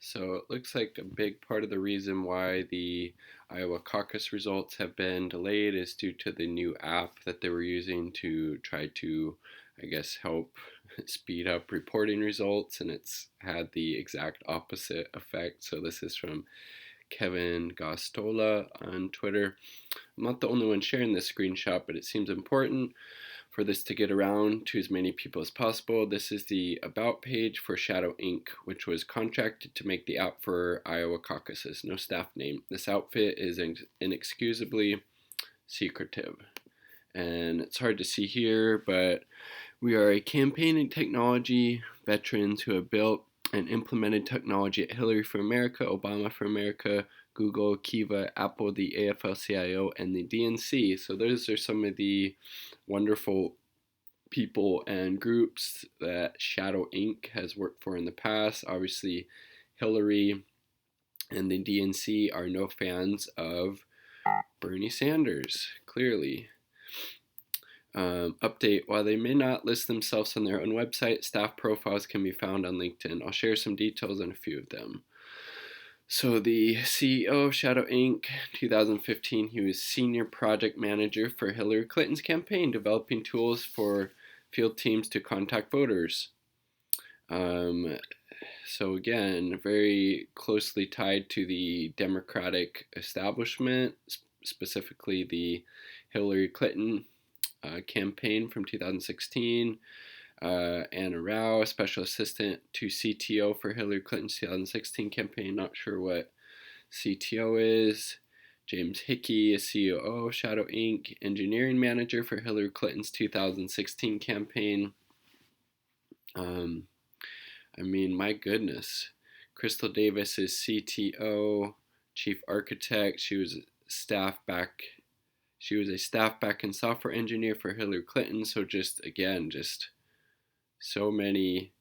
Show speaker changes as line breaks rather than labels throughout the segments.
So it looks like a big part of the reason why the Iowa caucus results have been delayed is due to the new app that they were using to try to, I guess, help speed up reporting results, and it's had the exact opposite effect. So this is from Kevin Gostola on Twitter. I'm not the only one sharing this screenshot, but it seems important for this to get around to as many people as possible. This is the About page for Shadow Inc., which was contracted to make the app for Iowa caucuses. No staff name. This outfit is inexcusably secretive. And it's hard to see here, but we are a campaign and technology veterans who have built and implemented technology at Hilary for America, Obama for America, Google, Kiva, Apple, the AFL-CIO, and the DNC. So those are some of the wonderful people and groups that Shadow Inc. has worked for in the past. Obviously, Hilary and the DNC are no fans of Bernie Sanders, clearly. Update: while they may not list themselves on their own website, staff profiles can be found on LinkedIn. I'll share some details on a few of them. So the CEO of Shadow Inc., 2015, he was senior project manager for Hillary Clinton's campaign, developing tools for field teams to contact voters. So again, very closely tied to the Democratic establishment, specifically the Hillary Clinton campaign from 2016. Anna Rao, special assistant to CTO for Hillary Clinton's 2016 campaign. Not sure what CTO is. James Hickey is COO of Shadow Inc., engineering manager for Hillary Clinton's 2016 campaign. My goodness. Crystal Davis is CTO, chief architect. She was a staff back and software engineer for Hillary Clinton. So just so many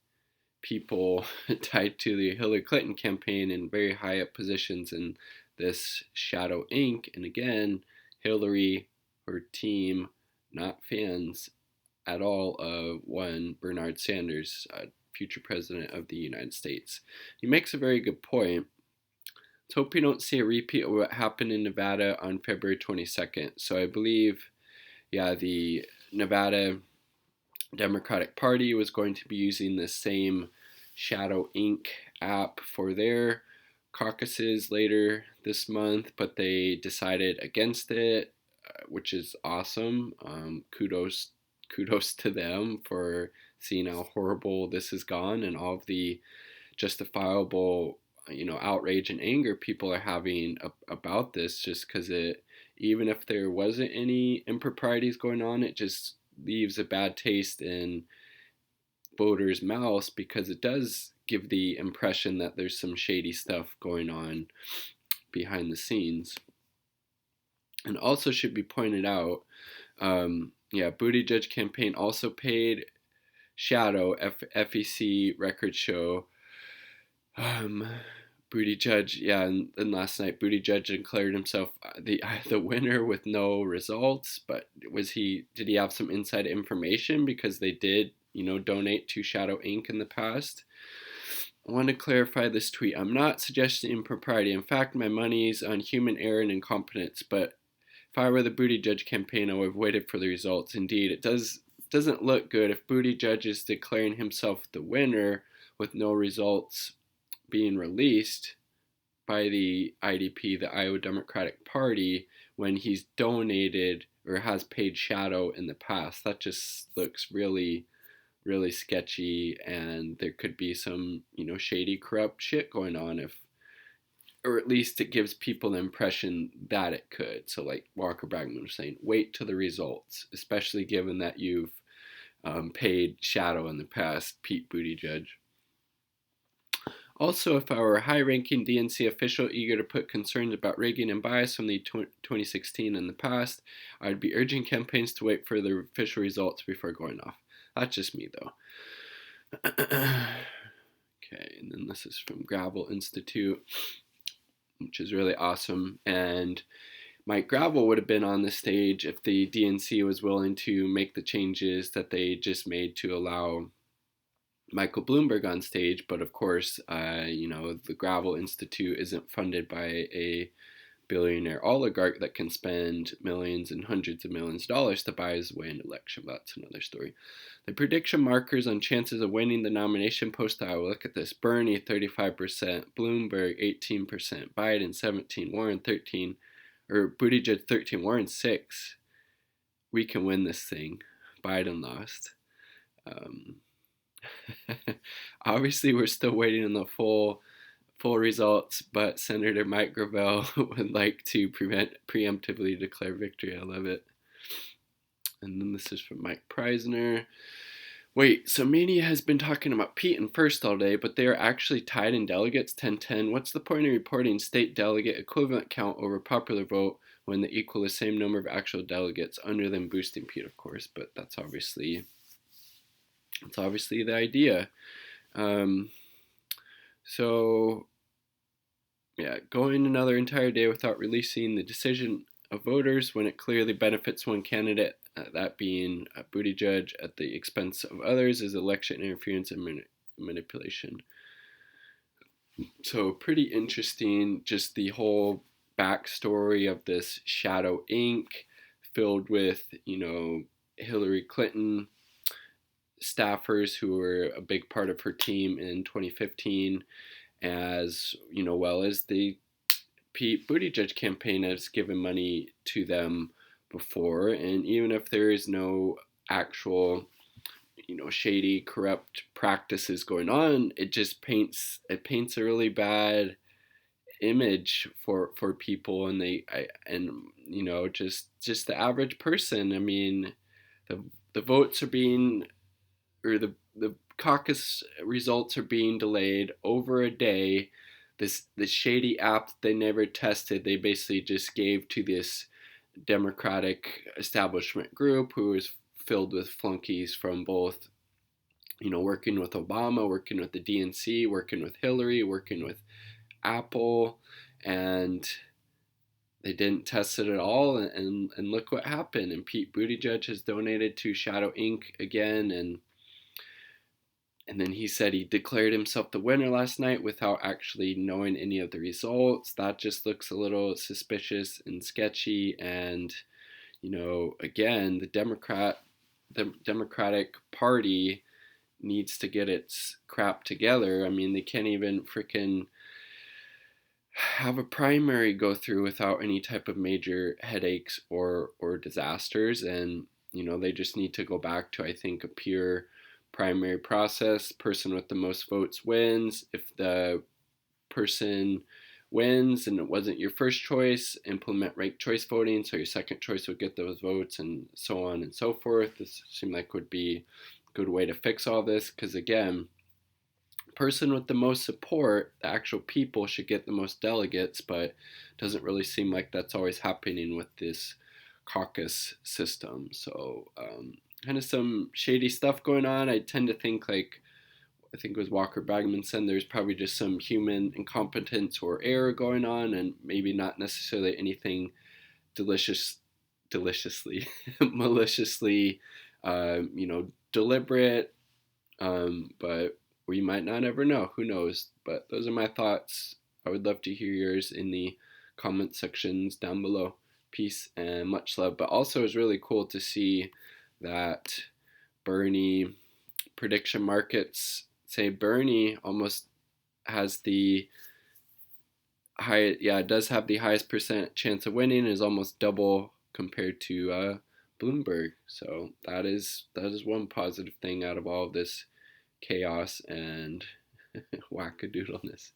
people tied to the Hillary Clinton campaign in very high up positions in this Shadow Inc. And again, Hillary, her team, not fans at all of one Bernard Sanders, future president of the United States. He makes a very good point. Let's hope we don't see a repeat of what happened in Nevada on February 22nd. So I believe, the Nevada Democratic Party was going to be using the same Shadow Inc. app for their caucuses later this month, but they decided against it, which is awesome. Kudos to them for seeing how horrible this has gone and all of the justifiable outrage and anger people are having about this, just because even if there wasn't any improprieties going on, it just leaves a bad taste in voters' mouths, because it does give the impression that there's some shady stuff going on behind the scenes. And also should be pointed out, Buttigieg campaign also paid Shadow, FEC records show. Buttigieg, and last night Buttigieg declared himself the winner with no results. But did he have some inside information because they did donate to Shadow Inc. in the past? I want to clarify this tweet. I'm not suggesting impropriety. In fact, my money's on human error and incompetence. But if I were the Buttigieg campaign, I would have waited for the results. Indeed, it doesn't look good if Buttigieg is declaring himself the winner with no results being released by the IDP, the Iowa Democratic Party, when he's donated or has paid Shadow in the past. That just looks really, really sketchy, and there could be some, shady, corrupt shit going on or at least it gives people the impression that it could. So like Walker Bragman was saying, wait till the results, especially given that you've paid Shadow in the past, Pete Buttigieg. Also, if I were a high-ranking DNC official eager to put concerns about rigging and bias from the 2016 in the past, I'd be urging campaigns to wait for the official results before going off. That's just me, though. Okay, and then this is from Gravel Institute, which is really awesome. And Mike Gravel would have been on the stage if the DNC was willing to make the changes that they just made to allow Michael Bloomberg on stage, but of course, the Gravel Institute isn't funded by a billionaire oligarch that can spend millions and hundreds of millions of dollars to buy his way an election. But that's another story. The prediction markers on chances of winning the nomination post Iowa. Look at this: Bernie 35%, Bloomberg 18%, Biden 17%, Warren 13%, or Buttigieg 13%, Warren 6%. We can win this thing. Biden lost. Obviously, we're still waiting on the full results, but Senator Mike Gravel would like to preemptively declare victory. I love it. And then this is from Mike Preisner. Wait, so media has been talking about Pete and First all day, but they are actually tied in delegates 10-10. What's the point of reporting state delegate equivalent count over popular vote when they equal the same number of actual delegates, under them boosting Pete, of course, but that's obviously the idea. So, yeah, going another entire day without releasing the decision of voters when it clearly benefits one candidate, that being Buttigieg, at the expense of others, is election interference and manipulation. So pretty interesting, just the whole backstory of this Shadow Inc. filled with, Hillary Clinton staffers who were a big part of her team in 2015, as well as the Pete Buttigieg campaign has given money to them before. And even if there is no actual shady, corrupt practices going on, it just paints a really bad image for people, and just the average person. I mean, the votes are being, or the caucus results are being delayed over a day. This shady app that they never tested, they basically just gave to this Democratic establishment group who is filled with flunkies from both, working with Obama, working with the DNC, working with Hillary, working with Apple, and they didn't test it at all, and look what happened. And Pete Buttigieg has donated to Shadow Inc. again, and then he said he declared himself the winner last night without actually knowing any of the results. That just looks a little suspicious and sketchy. And, again, the Democratic Party needs to get its crap together. I mean, they can't even freaking have a primary go through without any type of major headaches or disasters. And, they just need to go back to, I think, a pure primary process. Person with the most votes wins. If the person wins and it wasn't your first choice, implement ranked choice voting, so your second choice would get those votes, and so on and so forth. This seemed like would be a good way to fix all this, because again, person with the most support, the actual people, should get the most delegates, but it doesn't really seem like that's always happening with this caucus system. So kind of some shady stuff going on. I tend to think, like, I think it was Walker Bagman said, there's probably just some human incompetence or error going on, and maybe not necessarily anything deliciously, maliciously, deliberate, but we might not ever know. Who knows? But those are my thoughts. I would love to hear yours in the comment sections down below. Peace and much love. But also, it's really cool to see that Bernie prediction markets say Bernie almost has the it does have the highest percent chance of winning, is almost double compared to Bloomberg. So that is one positive thing out of all of this chaos and wackadoodleness.